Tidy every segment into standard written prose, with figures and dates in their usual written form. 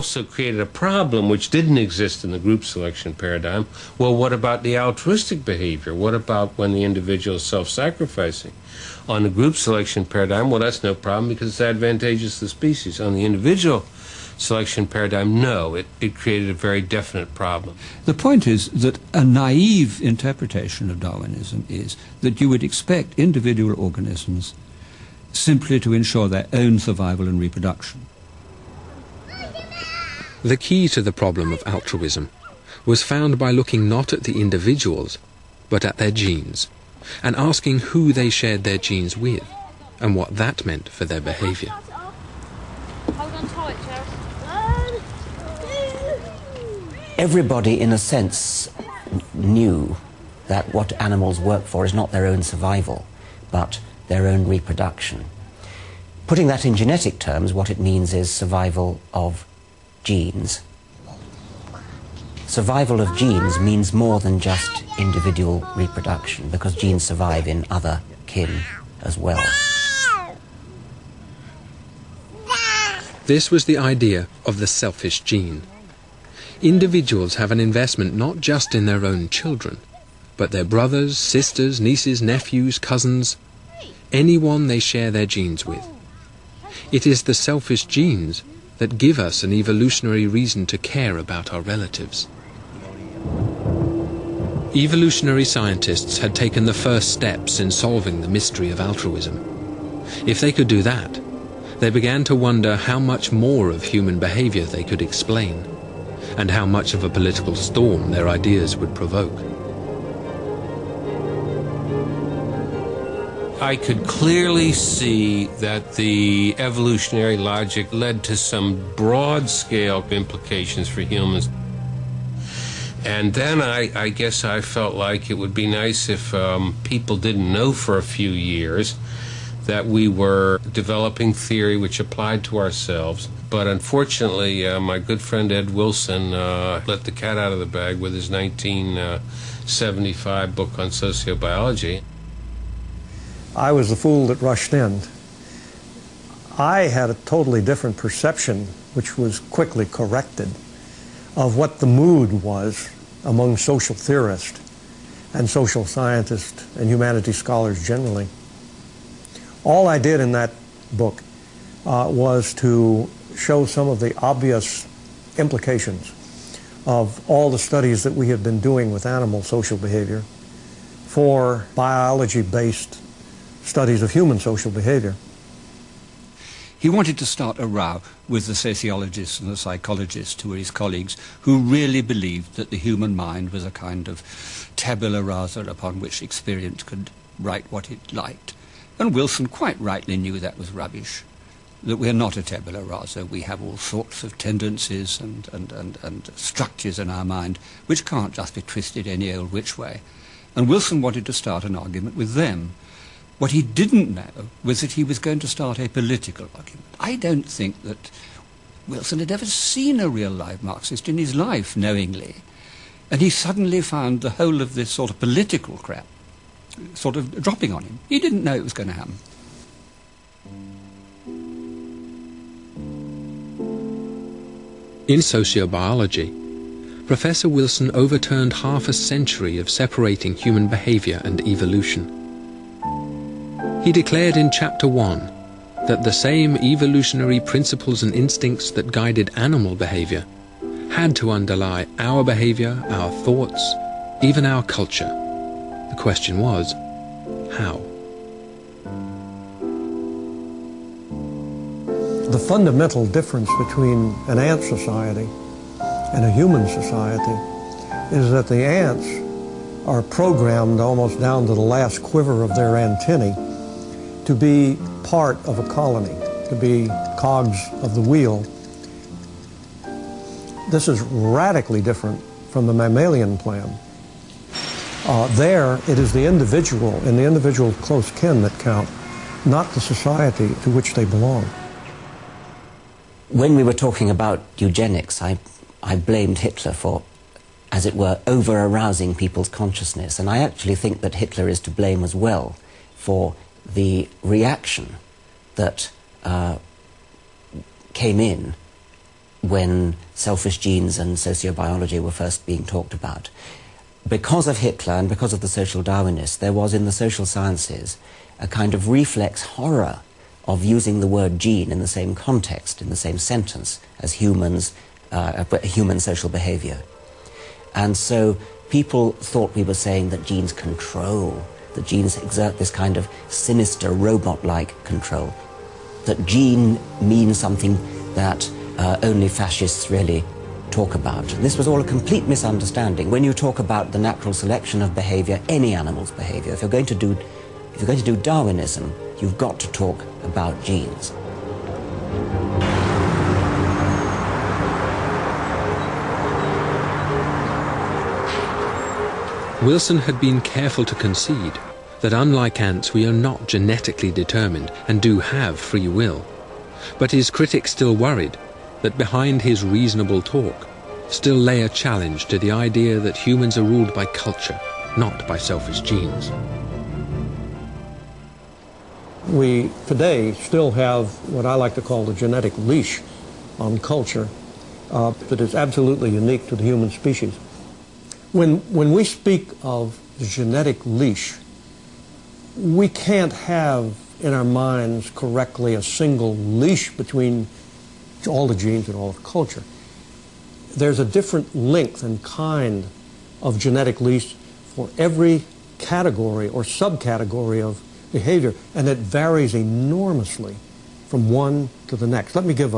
also created a problem which didn't exist in the group selection paradigm. Well, what about the altruistic behavior? What about when the individual is self-sacrificing? On the group selection paradigm, well, that's no problem because it's advantageous to the species. On the individual selection paradigm, no, it created a very definite problem. The point is that a naive interpretation of Darwinism is that you would expect individual organisms simply to ensure their own survival and reproduction. The key to the problem of altruism was found by looking not at the individuals, but at their genes, and asking who they shared their genes with, and what that meant for their behaviour. Hold on tight, Charles. Everybody, in a sense, knew that what animals work for is not their own survival, but their own reproduction. Putting that in genetic terms, what it means is survival of genes. Survival of genes means more than just individual reproduction, because genes survive in other kin as well. This was the idea of the selfish gene. Individuals have an investment not just in their own children, but their brothers, sisters, nieces, nephews, cousins, anyone they share their genes with. It is the selfish genes that give us an evolutionary reason to care about our relatives. Evolutionary scientists had taken the first steps in solving the mystery of altruism. If they could do that, they began to wonder how much more of human behavior they could explain, and how much of a political storm their ideas would provoke. I could clearly see that the evolutionary logic led to some broad-scale implications for humans. And then I guess I felt like it would be nice if people didn't know for a few years that we were developing theory which applied to ourselves. But unfortunately, my good friend Ed Wilson let the cat out of the bag with his 1975 book on sociobiology. I was the fool that rushed in. I had a totally different perception, which was quickly corrected, of what the mood was among social theorists and social scientists and humanities scholars generally. All I did in that book was to show some of the obvious implications of all the studies that we had been doing with animal social behavior for biology-based studies of human social behavior. He wanted to start a row with the sociologists and the psychologists who were his colleagues, who really believed that the human mind was a kind of tabula rasa upon which experience could write what it liked. And Wilson quite rightly knew that was rubbish, that we're not a tabula rasa. We have all sorts of tendencies and structures in our mind which can't just be twisted any old which way. And Wilson wanted to start an argument with them. What he didn't know was that he was going to start a political argument. I don't think that Wilson had ever seen a real-life Marxist in his life, knowingly. And he suddenly found the whole of this sort of political crap sort of dropping on him. He didn't know it was going to happen. In sociobiology, Professor Wilson overturned half a century of separating human behavior and evolution. He declared in Chapter 1 that the same evolutionary principles and instincts that guided animal behavior had to underlie our behavior, our thoughts, even our culture. The question was, how? The fundamental difference between an ant society and a human society is that the ants are programmed almost down to the last quiver of their antennae to be part of a colony, to be cogs of the wheel. This is radically different from the mammalian plan. There, it is the individual and the individual close kin that count, not the society to which they belong. When we were talking about eugenics, I blamed Hitler for, as it were, over-arousing people's consciousness. And I actually think that Hitler is to blame as well for the reaction that came in when selfish genes and sociobiology were first being talked about. Because of Hitler and because of the social Darwinists, there was in the social sciences a kind of reflex horror of using the word gene in the same context, in the same sentence as human social behavior. And so people thought we were saying that genes control, that genes exert this kind of sinister robot-like control, that gene means something that only fascists really talk about. And this was all a complete misunderstanding. When you talk about the natural selection of behavior, any animal's behavior, if you're going to do Darwinism, you've got to talk about genes. Wilson had been careful to concede that unlike ants we are not genetically determined and do have free will. But his critics still worried that behind his reasonable talk still lay a challenge to the idea that humans are ruled by culture, not by selfish genes. We today still have what I like to call the genetic leash on culture that is absolutely unique to the human species. When we speak of the genetic leash, we can't have in our minds correctly a single leash between all the genes and all of culture. There's a different length and kind of genetic leash for every category or subcategory of behavior, and it varies enormously from one to the next. Let me give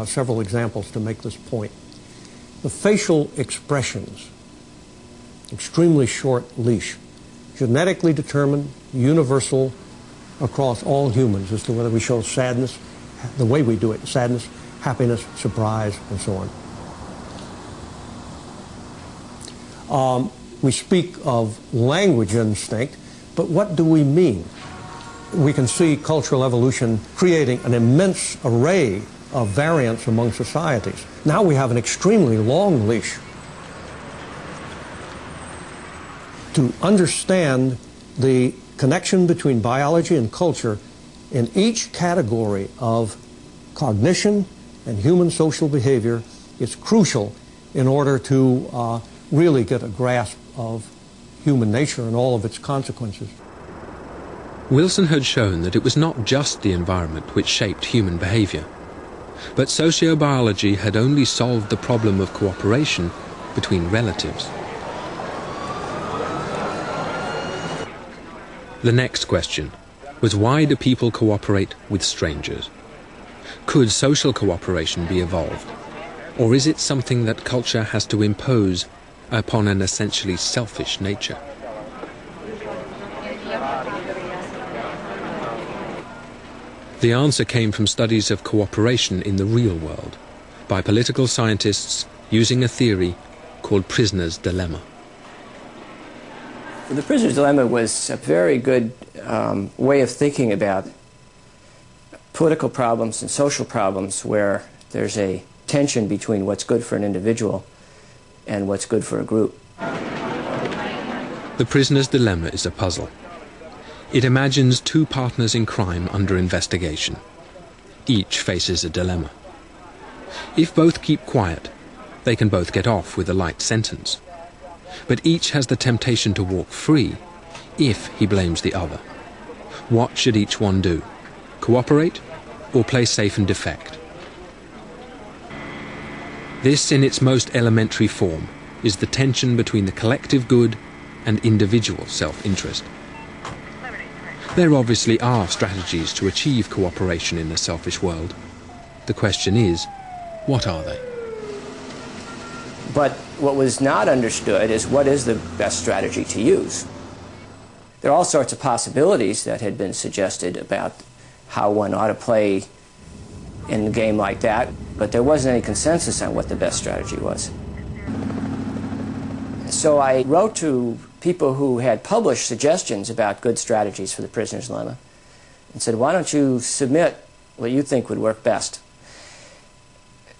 several examples to make this point. The facial expressions, extremely short leash, genetically determined, universal across all humans as to whether we show sadness, the way we do it, sadness, happiness, surprise, and so on. We speak of language instinct, but what do we mean? We can see cultural evolution creating an immense array of variants among societies. Now we have an extremely long leash. To understand the connection between biology and culture in each category of cognition and human social behavior is crucial in order to really get a grasp of human nature and all of its consequences. Wilson had shown that it was not just the environment which shaped human behavior, but sociobiology had only solved the problem of cooperation between relatives. The next question was, why do people cooperate with strangers? Could social cooperation be evolved? Or is it something that culture has to impose upon an essentially selfish nature? The answer came from studies of cooperation in the real world by political scientists using a theory called prisoner's dilemma. The prisoner's dilemma was a very good way of thinking about political problems and social problems where there's a tension between what's good for an individual and what's good for a group. The prisoner's dilemma is a puzzle. It imagines two partners in crime under investigation. Each faces a dilemma. If both keep quiet, they can both get off with a light sentence. But each has the temptation to walk free if he blames the other. What should each one do? Cooperate or play safe and defect? This, in its most elementary form, is the tension between the collective good and individual self-interest. There obviously are strategies to achieve cooperation in a selfish world. The question is, what are they? But what was not understood is what is the best strategy to use. There are all sorts of possibilities that had been suggested about how one ought to play in a game like that, but there wasn't any consensus on what the best strategy was. So I wrote to people who had published suggestions about good strategies for the prisoner's dilemma and said, why don't you submit what you think would work best?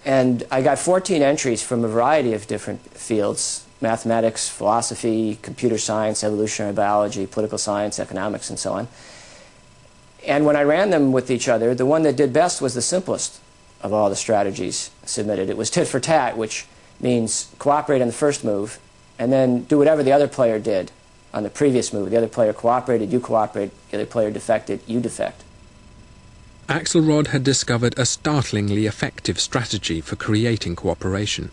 And I got 14 entries from a variety of different fields: mathematics, philosophy, computer science, evolutionary biology, political science, economics, and so on. And when I ran them with each other, the one that did best was the simplest. of all the strategies submitted. It was tit for tat, which means cooperate on the first move and then do whatever the other player did on the previous move. The other player cooperated, you cooperate. The other player defected, you defect. Axelrod had discovered a startlingly effective strategy for creating cooperation.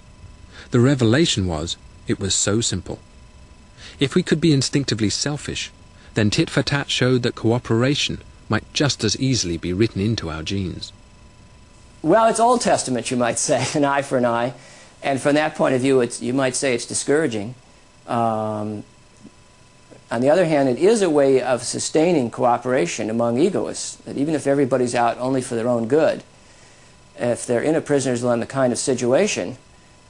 The revelation was, it was so simple. If we could be instinctively selfish, then tit for tat showed that cooperation might just as easily be written into our genes. Well, it's Old Testament, you might say, an eye for an eye. And from that point of view, you might say it's discouraging. On the other hand, it is a way of sustaining cooperation among egoists, that even if everybody's out only for their own good, if they're in a prisoner's dilemma kind of situation,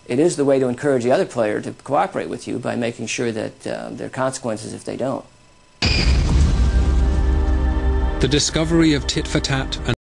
it is the way to encourage the other player to cooperate with you by making sure that there are consequences if they don't. The discovery of tit for tat and